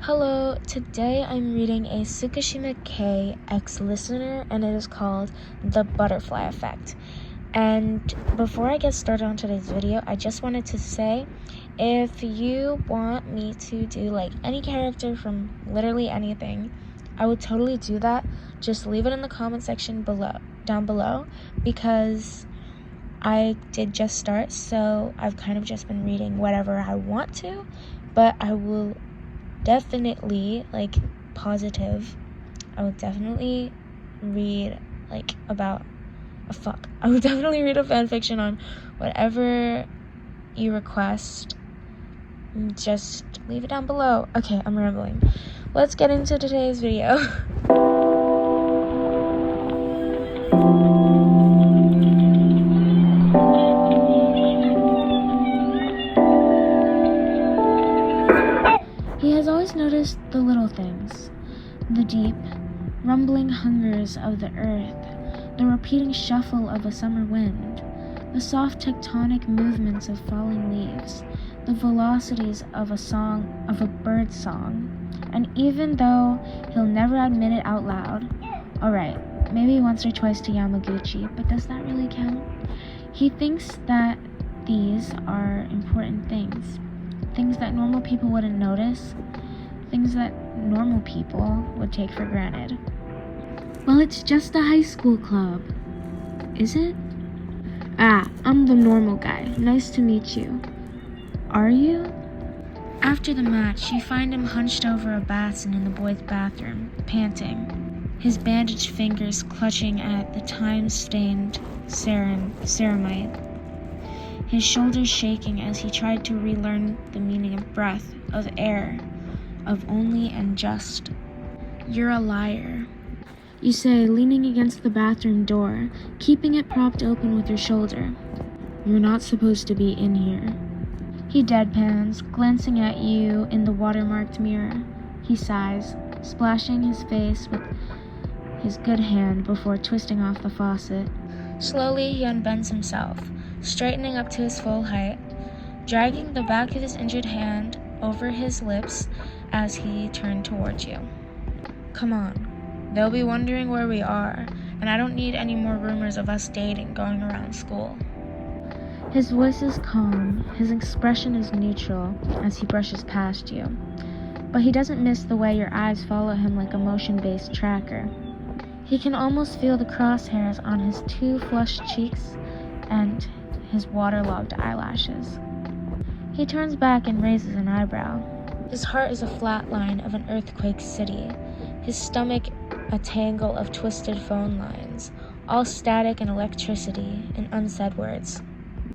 Hello, today I'm reading a Tsukishima Kei ex-listener, and it is called The Butterfly Effect. And before I get started on today's video, I just wanted to say, if you want me to do like any character from literally anything, I would totally do that. Just leave it in the comment section down below, because I did just start, so I've kind of just been reading whatever I want to, but I will definitely, I would definitely read I would definitely read a fanfiction on whatever you request. Just leave it down below. Okay, I'm rambling. Let's get into today's video. He has always noticed the little things, the deep, rumbling hungers of the earth, the repeating shuffle of a summer wind, the soft tectonic movements of falling leaves, the velocities of a bird's song, and even though he'll never admit it out loud, alright, maybe once or twice to Yamaguchi, but does that really count? He thinks that these are important things that normal people wouldn't notice, things that normal people would take for granted. Well, it's just a high school club. Is it? I'm the normal guy. Nice to meet you. Are you? After the match, you find him hunched over a basin in the boys' bathroom, panting, his bandaged fingers clutching at the time-stained ceramite. His shoulders shaking as he tried to relearn the meaning of breath, of air, of only and just. You're a liar, you say, leaning against the bathroom door, keeping it propped open with your shoulder. You're not supposed to be in here. He deadpans, glancing at you in the watermarked mirror. He sighs, splashing his face with his good hand before twisting off the faucet. Slowly, he unbends himself, straightening up to his full height, dragging the back of his injured hand over his lips as he turned towards you. Come on, they'll be wondering where we are, and I don't need any more rumors of us dating going around school. His voice is calm, his expression is neutral as he brushes past you, but he doesn't miss the way your eyes follow him like a motion-based tracker. He can almost feel the crosshairs on his two flushed cheeks and his waterlogged eyelashes. He turns back and raises an eyebrow. His heart is a flat line of an earthquake city, his stomach a tangle of twisted phone lines, all static and electricity and unsaid words.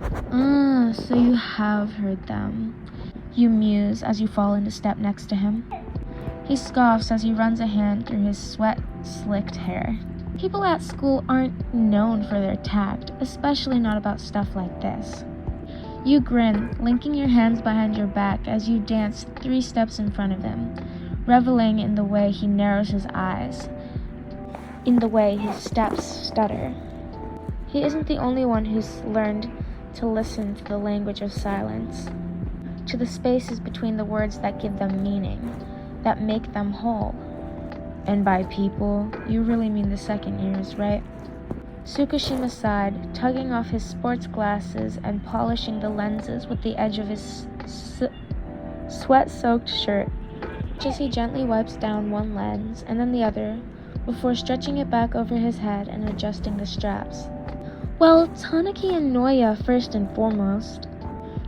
So you have heard them, you muse as you fall into step next to him. He scoffs as he runs a hand through his sweat-slicked hair. People at school aren't known for their tact, especially not about stuff like this. You grin, linking your hands behind your back as you dance 3 steps in front of him, reveling in the way he narrows his eyes, in the way his steps stutter. He isn't the only one who's learned to listen to the language of silence, to the spaces between the words that give them meaning, that make them whole. And by people, you really mean the second years, right? Tsukishima sighed, tugging off his sports glasses and polishing the lenses with the edge of his sweat-soaked shirt, as he gently wipes down one lens and then the other, before stretching it back over his head and adjusting the straps. Well, Tanaki and Noya first and foremost.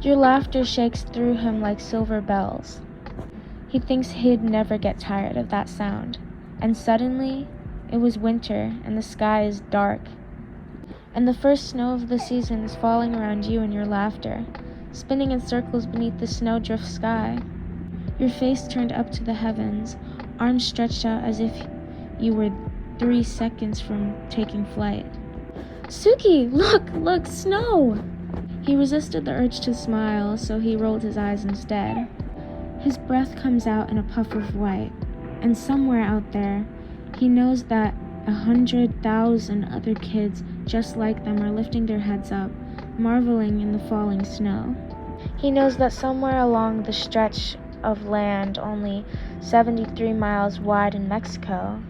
Your laughter shakes through him like silver bells. He thinks he'd never get tired of that sound. And suddenly, it was winter, and the sky is dark. And the first snow of the season is falling around you and your laughter, spinning in circles beneath the snowdrift sky. Your face turned up to the heavens, arms stretched out as if you were 3 seconds from taking flight. Suki, look, snow! He resisted the urge to smile, so he rolled his eyes instead. His breath comes out in a puff of white. And somewhere out there, he knows that 100,000 other kids just like them are lifting their heads up, marveling in the falling snow. He knows that somewhere along the stretch of land only 73 miles wide in Mexico,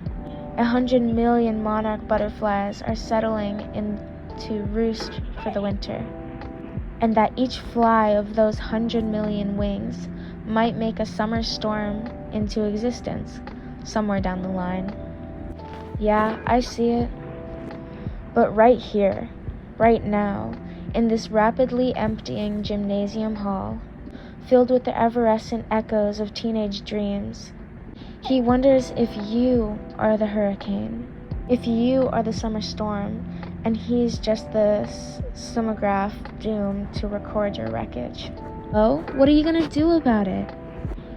100 million monarch butterflies are settling in to roost for the winter, and that each fly of those 100 million wings might make a summer storm into existence somewhere down the line. Yeah, I see it. But right here, right now, in this rapidly emptying gymnasium hall, filled with the evanescent echoes of teenage dreams, he wonders if you are the hurricane, if you are the summer storm, and he's just the seismograph doomed to record your wreckage. Oh, what are you gonna do about it?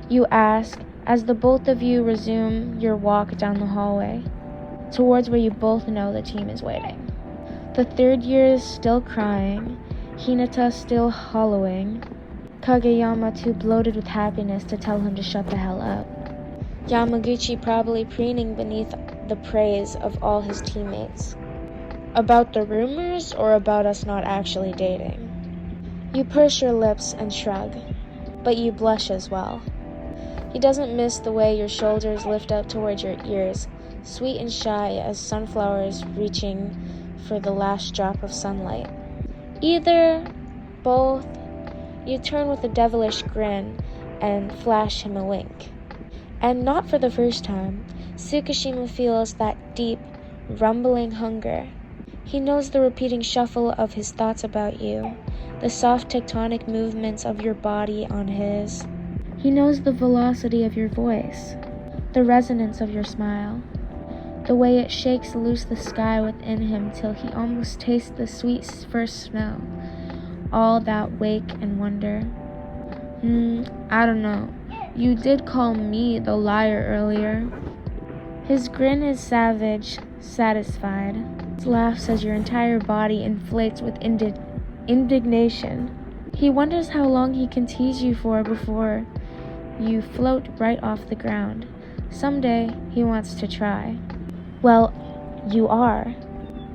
You ask as the both of you resume your walk down the hallway, towards where you both know the team is waiting. The third year is still crying, Hinata still hollowing, Kageyama too bloated with happiness to tell him to shut the hell up, Yamaguchi probably preening beneath the praise of all his teammates. About the rumors or about us not actually dating? You purse your lips and shrug, but you blush as well. He doesn't miss the way your shoulders lift up towards your ears, sweet and shy as sunflowers reaching for the last drop of sunlight. Either, both, you turn with a devilish grin and flash him a wink. And not for the first time, Tsukishima feels that deep, rumbling hunger. He knows the repeating shuffle of his thoughts about you, the soft tectonic movements of your body on his. He knows the velocity of your voice, the resonance of your smile, the way it shakes loose the sky within him till he almost tastes the sweet first snow. All that wake and wonder. I don't know. You did call me the liar earlier. His grin is savage, satisfied. He laughs as your entire body inflates with indignation. He wonders how long he can tease you for before you float right off the ground. Someday, he wants to try. Well, you are.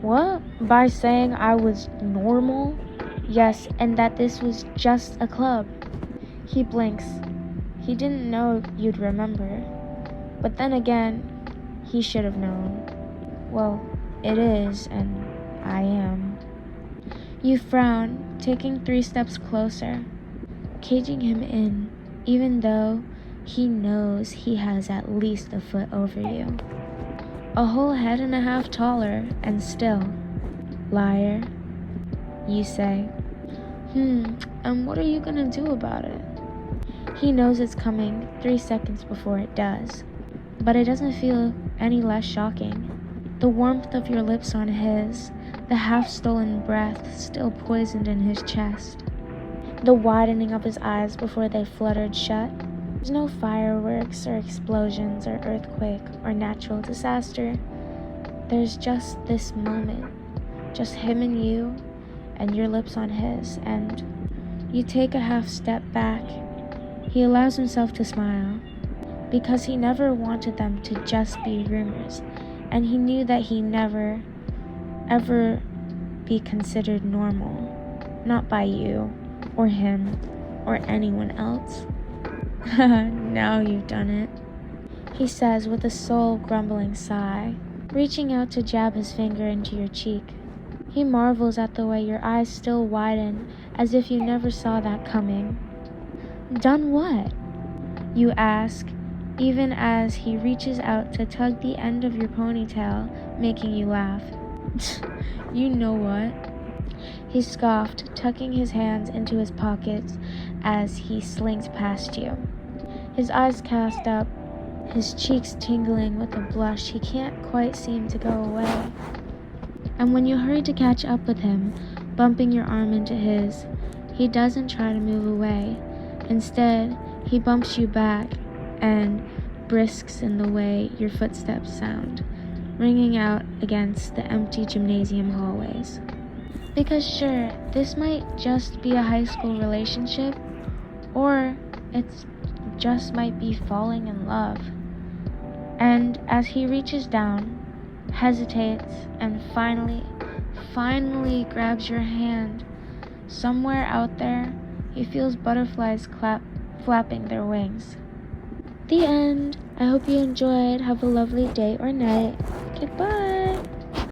What? By saying I was normal? Yes, and that this was just a club. He blinks. He didn't know you'd remember. But then again, he should have known. Well, it is, and I am. You frown, taking 3 steps closer, caging him in, even though he knows he has at least a foot over you. A whole head and a half taller, and still. Liar, you say. And what are you gonna do about it? He knows it's coming 3 seconds before it does, but it doesn't feel any less shocking. The warmth of your lips on his, the half-stolen breath still poisoned in his chest, the widening of his eyes before they fluttered shut. There's no fireworks or explosions or earthquake or natural disaster. There's just this moment, just him and you, and your lips on his, and you take a half step back. He allows himself to smile, because he never wanted them to just be rumors, and he knew that he never, ever be considered normal, not by you, or him, or anyone else. Now you've done it, he says with a soul-grumbling sigh, reaching out to jab his finger into your cheek. He marvels at the way your eyes still widen, as if you never saw that coming. Done what? You ask, even as he reaches out to tug the end of your ponytail, making you laugh. You know what? He scoffed, tucking his hands into his pockets as he slinks past you. His eyes cast up, his cheeks tingling with a blush he can't quite seem to go away. And when you hurry to catch up with him, bumping your arm into his, he doesn't try to move away. Instead, he bumps you back and brisks in the way your footsteps sound, ringing out against the empty gymnasium hallways. Because sure, this might just be a high school relationship, or it's just might be falling in love. And as he reaches down, hesitates, and finally grabs your hand, somewhere out there, he feels butterflies clap flapping their wings. The end. I hope you enjoyed. Have a lovely day or night. Goodbye.